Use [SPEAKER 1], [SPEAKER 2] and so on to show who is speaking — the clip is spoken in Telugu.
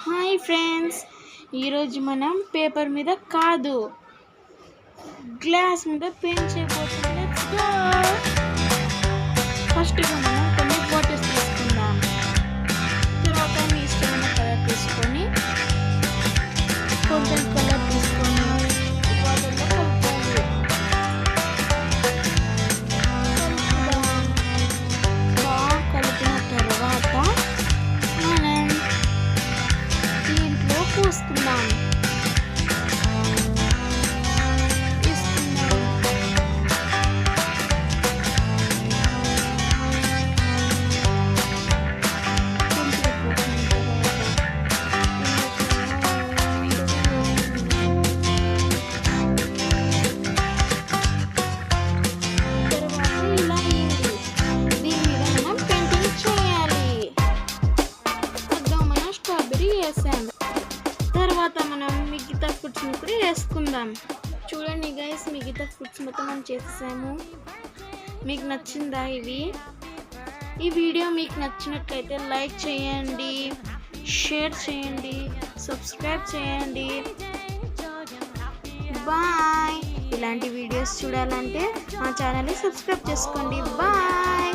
[SPEAKER 1] హాయ్ ఫ్రెండ్స్, ఈరోజు మనం పేపర్ మీద కాదు గ్లాస్ మీద పెయింట్ చేయబోతున్నాం. Let's go. ఫస్ట్గా మనం కొన్ని బాటిల్స్ తీసుకుందాం. తర్వాత మీ ఇష్టమైన కలర్ తీసుకొని కొంచెం కలర్ తీసుకొని వాటర్లో కలుపుకోండి. బాగా కలిపిన తర్వాత మనం దీంట్లో పోసుకుందాం. తర్వాత మనం మిగతా ఫుడ్స్ని కూడా వేసుకుందాం. చూడండి గైస్, మిగతా ఫుడ్స్ మొత్తం మనం చేసేసాము. మీకు నచ్చిందా ఈ వీడియో? మీకు నచ్చినట్లయితే లైక్ చేయండి, షేర్ చేయండి, సబ్స్క్రైబ్ చేయండి. బాయ్. ఇలాంటి వీడియోస్ చూడాలంటే మా ఛానల్ని సబ్స్క్రైబ్ చేసుకోండి. బాయ్.